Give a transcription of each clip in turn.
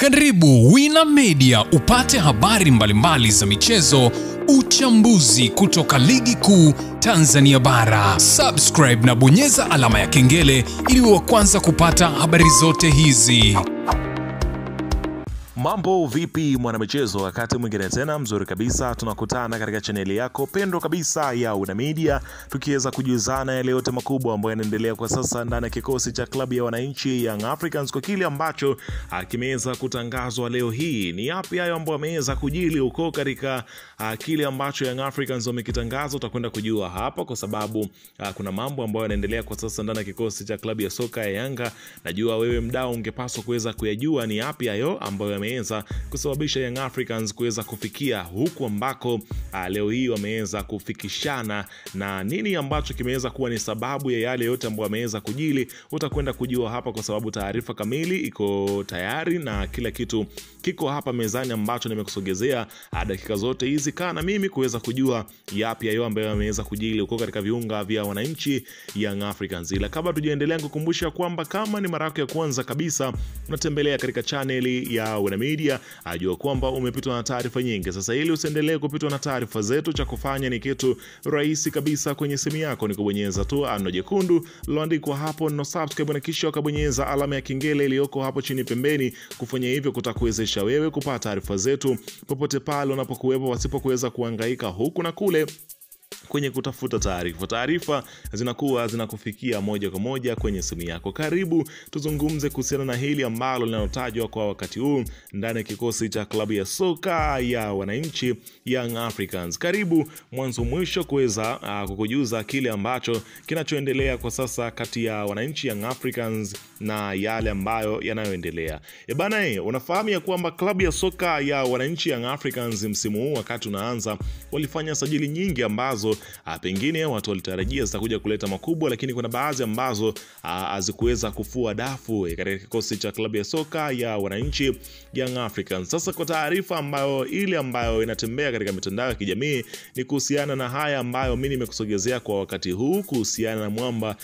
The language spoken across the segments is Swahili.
Karibu Wina Media upate habari mbalimbali za michezo, uchambuzi kutoka ligi kuu Tanzania bara. Subscribe na bonyeza alama ya kengele ili uwe wa kwanza kupata habari zote hizi. Mambo vipi mwanamichezo, wakati mwingine tena mzuri kabisa tunakutana katika chaneli yako pendwa kabisa ya Wina Media, tukiweza kujuzana yale yote makubwa ambayo yanaendelea kwa sasa ndani ya kikosi cha klabu ya wananchi Young Africans, kwa kile ambacho kimeweza kutangazwa leo hii. Ni yapi hayo ambayo yameweza kujili huko katika kile ambacho Young Africans wamekitangaza? Utakwenda kujua hapa, kwa sababu kuna mambo ambayo yanaendelea kwa sasa ndani ya kikosi cha klabu ya soka ya Yanga. Najua wewe mdau ungepaswa kuweza kuyajua ni yapi hayo ambayo yameweza kusababisha Young Africans kuweza kufikia huku ambako leo hii wameweza kufikishana, na nini ambacho kimeweza kuwa ni sababu ya yale yote ambayo wameweza kujili. Utakwenda kujua hapa, kwa sababu taarifa kamili iko tayari na kila kitu kiko hapa mezani ambacho nimekusogezea dakika zote hizi. Kana mimi kuweza kujua yapi hayo ambayo yameweza kujili huko katika viunga vya wananchi Young Africans. Ila kabla tujaendelea, kukumbusha kwamba kama ni mara yako ya kwanza kabisa unatembelea katika channel ya Wina Media, ajua kwamba umepitwa na taarifa nyingi. Sasa ili usiendelee kupitwa na taarifa zetu, cha kufanya ni kitu rahisi kabisa. Kwenye simu yako ni kubonyeza tu ano jekundu liloandikwa hapo no subscribe, na kisha ukabonyeza alama ya kengele iliyoko hapo chini pembeni. Kufanya hivyo kutakuwezesha wewe kupata taarifa zetu popote pale unapokuwepo, wasipokuweza kuhangaika huku na kule kwenye kutafuta taarifa. Taarifa zinakuwa zinakufikia moja kwa moja kwenye simu yako. Karibu tuzungumze kuhusiana na hili ambalo linalotajwa kwa wakati huu ndani ya kikosi cha klabu ya soka ya wananchi Young Africans. Karibu mwanzo mwisho kuweza kukujuza kile ambacho kinachoendelea kwa sasa kati ya wananchi Young Africans na yale ambayo yanayoendelea. Bana, unafahamu ya kwamba klabu ya soka ya wananchi Young Africans msimu huu wakati unaanza walifanya sajili nyingi ambazo pengine watu walitarajia zitakuja kuleta makubwa, lakini kuna baadhi ambazo hazikuweza kufua dafu katika kikosi cha klabu ya soka ya wananchi Young Africans. Sasa kwa taarifa ambayo inatembea katika mitandao ya kijamii ni kuhusiana na haya ambayo mimi nimekusogezea kwa wakati huu, kuhusiana na mwamba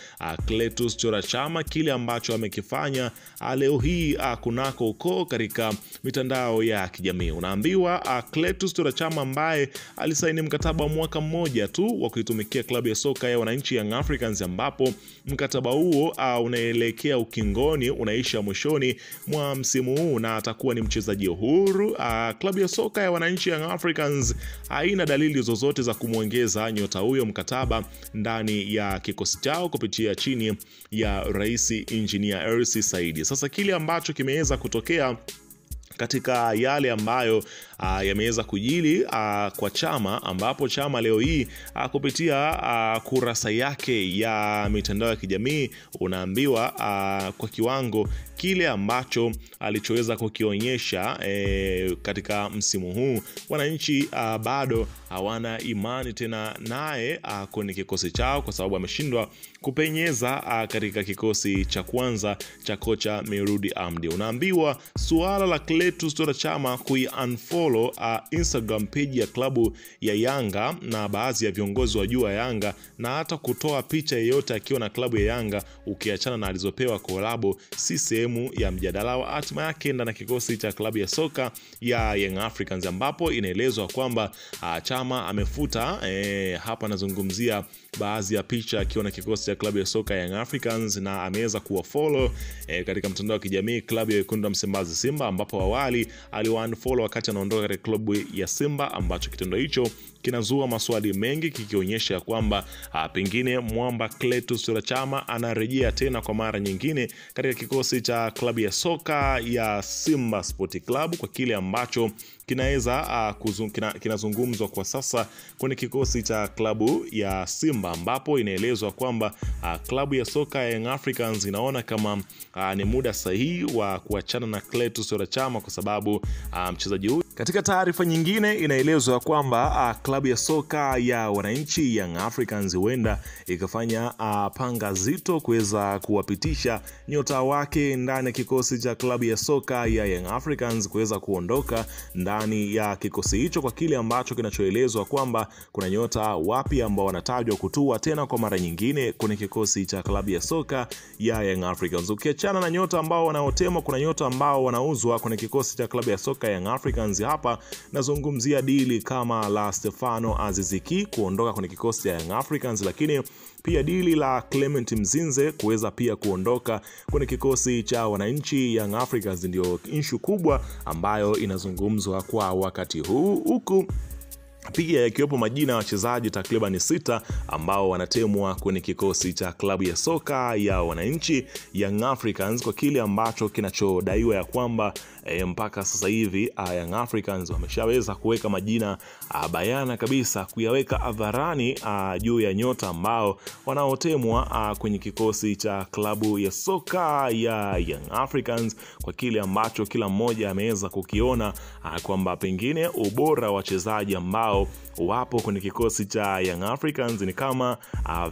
Clatous Chora Chama, kile ambacho amekifanya leo hii kunako uko katika mitandao ya kijamii. Unaambiwa Clatous Chora Chama ambaye alisaini mkataba wa mwaka mmoja tu wa kuitumikia klabu ya soka ya wananchi Young Africans, ambapo mkataba huo unaelekea ukingoni, unaisha mwishoni mwa msimu huu na atakuwa ni mchezaji huru. Klabu ya soka ya wananchi Young Africans haina dalili zozote za kumwongeza nyota huyo mkataba ndani ya kikosi chao kupitia chini ya Rais Engineer Hersi Said. Sasa kile ambacho kimeweza kutokea katika yale ambayo yameweza kujili kwa Chama, ambapo Chama leo hii kupitia kurasa yake ya mitandao ya kijamii unaambiwa kwa kiwango kile ambacho alichoweza kukionyesha katika msimu huu, wananchi bado hawana imani tena naye kwenye kikosi chao, kwa sababu ameshindwa kupenyeza katika kikosi cha kwanza cha kocha Merudi Amdi. Unaambiwa suala la Clatous Chora Chama unfollow Instagram page ya klabu ya Yanga na baadhi ya viongozi wa juu wa Yanga, na hata kutoa picha yoyote akiwa na klabu ya Yanga ukiachana na alizopewa kolabo, si sehemu ya mjadala wa hatima yake ndani ya kikosi cha klabu ya soka ya Young Africans, ambapo inaelezwa kwamba Chama amefuta hapa nazungumzia baadhi ya picha akiwa na kikosi cha klabu ya soka ya Young Africans, na ameweza kuwafollow katika mtandao wa kijamii klabu ya Wekundu wa Msimbazi Simba, ambapo awali aliwaunfollow wakati anaondoka katika klabu ya Simba, ambacho kitendo hicho kinazua maswali mengi, kikionyesha kwamba pengine mwamba Clatous Chora Chama anarejea tena kwa mara nyingine katika kikosi cha klabu ya soka ya Simba Sport Club, kwa kile ambacho kinaweza kinazungumzwa kwa sasa kwenye kikosi cha klabu ya Simba, ambapo inaelezwa kwamba klabu ya soka ya Young Africans inaona kama ni muda sahihi wa kuachana na Clatous Chora Chama, kwa sababu mchezaji huyu Katika taarifa nyingine inaelezwa kwamba klabu ya soka ya wananchi Young Africans huenda ikafanya panga zito kuweza kuwapitisha nyota wake ndani ya kikosi cha klabu ya soka ya Young Africans kuweza kuondoka ndani ya kikosi hicho, kwa kile ambacho kinachoelezwa kwamba kuna nyota wapi ambao wanatajwa kutua tena kwa mara nyingine kwenye kikosi cha klabu ya soka ya Young Africans. Ukiachana na nyota ambao wanaotemwa, kuna nyota ambao wanauzwa kwenye kikosi cha klabu ya soka Young Africans. Hapa nazungumzia dili kama la Stefano Aziz Ki kuondoka kwenye kikosi cha Young Africans, lakini pia dili la Clement Mzinze kuweza pia kuondoka kwenye kikosi cha wananchi Young Africans ndio issue kubwa ambayo inazungumzwa kwa wakati huu, huku pia yakiwepo majina ya wachezaji takriban 6 ambao wanatemwa kwenye kikosi cha klabu ya soka ya wananchi Young Africans, kwa kile ambacho kinachodaiwa ya kwamba mpaka sasa hivi Young Africans wameshaweza kuweka majina bayana kabisa, kuyaweka hadharani juu ya nyota ambao wanaotemwa kwenye kikosi cha klabu ya soka ya Young Africans, kwa kile ambacho kila mmoja ameweza kukiona kwamba pengine ubora wa wachezaji ambao wapo kwenye kikosi cha Young Africans ni kama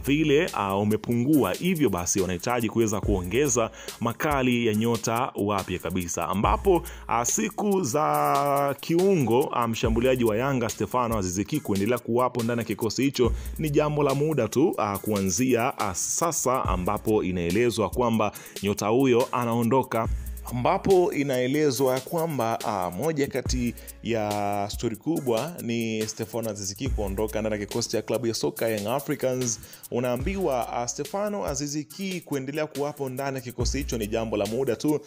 vile umepungua, hivyo basi wanahitaji kuweza kuongeza makali ya nyota wapya kabisa, ambapo siku za kiungo mshambuliaji wa Yanga Stefano Aziz Ki kuendelea kuwapo ndani ya kikosi hicho ni jambo la muda tu kuanzia sasa, ambapo inaelezwa kwamba nyota huyo anaondoka, ambapo inaelezwa kwamba moja kati ya story kubwa ni Stefano Aziz Ki kuondoka ndani ya kikosi cha klabu ya soka Young Africans. Unaambiwa Stefano Aziz Ki kuendelea kuwapo ndani ya kikosi hicho ni jambo la muda tu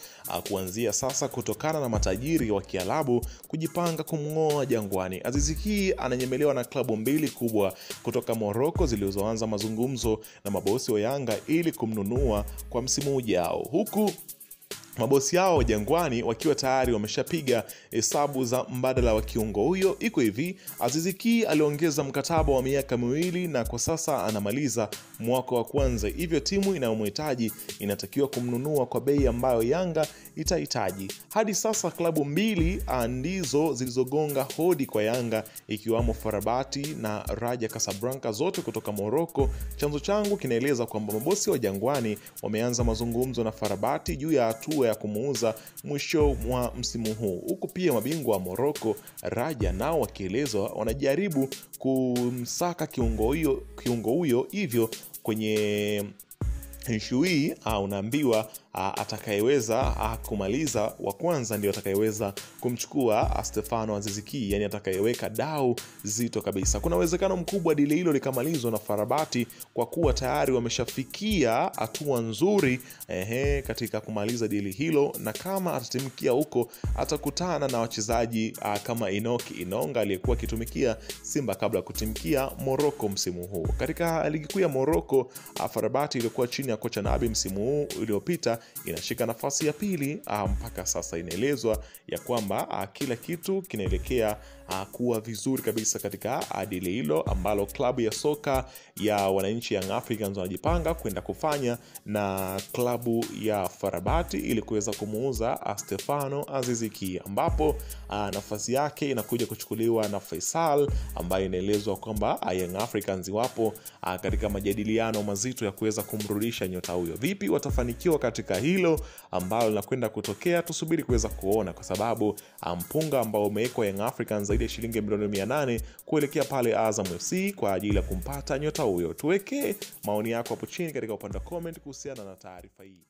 kuanzia sasa, kutokana na matajiri wa Kiarabu kujipanga kumngoa Jangwani. Aziz Ki ananyemelewa na klabu 2 kubwa kutoka Morocco zilizoanza mazungumzo na mabosi wa Yanga ili kumnunua kwa msimu ujao, huku mabosi hao Jangwani wakiwa tayari wameshapiga hesabu za mbadala wa kiungo huyo. Iko hivi, Aziz Ki aliongeza mkataba wa miaka 2 na kwa sasa anamaliza mwaka wa kwanza, hivyo timu inayomhitaji inatakiwa kumnunua kwa bei ambayo Yanga itahitaji. Hadi sasa klabu 2 ndizo zilizogonga hodi kwa Yanga, ikiwamo FAR Rabat na Raja Casablanca, zote kutoka Morocco. Chanzo changu kinaeleza kwamba mabosi wa Jangwani wameanza mazungumzo na FAR Rabat juu ya hatua ya kumuuza mwisho mwa msimu huu, huku pia mabingwa wa Morocco Raja nao wakielezwa wanajaribu kumsaka kiungo huyo, hivyo kwenye issue hii unaambiwa atakayeweza kumaliza wa kwanza ndio atakayeweza kumchukua Stefano Aziz Ki, yani atakayeweka dau zito kabisa. Kuna uwezekano mkubwa dili hilo likamalizwa na FAR Rabat kwa kuwa tayari wameshafikia hatua nzuri katika kumaliza dili hilo, na kama atatimkia huko atakutana na wachezaji kama Enoki Inonga aliyekuwa akitumikia Simba kabla kutimkia Morocco msimu huu. Katika ligi kuu ya Morocco, FAR Rabat ilikuwa chini ya kocha Nabi msimu huu uliopita inashika nafasi ya 2 mpaka sasa. Inaelezwa ya kwamba kila kitu kinaelekea kuwa vizuri kabisa katika dili hilo ambalo klabu ya soka ya wananchi Young Africans wanajipanga kwenda kufanya na klabu ya FAR Rabat ili kuweza kumuuza Stefano Aziz Ki, ambapo nafasi yake inakuja kuchukuliwa na Faisal, ambaye inaelezwa kwamba Young Africans wapo katika majadiliano mazito ya kuweza kumrudisha nyota huyo. Vipi watafanikiwa katika hilo ambalo linakwenda kutokea? Tusubiri kuweza kuona, kwa sababu mpunga ambao umewekwa Young Africans zaidi ya shilingi milioni 800 kuelekea pale Azam FC kwa ajili ya kumpata nyota huyo. Tuweke maoni yako hapo chini katika upande wa comment kuhusiana na taarifa hii.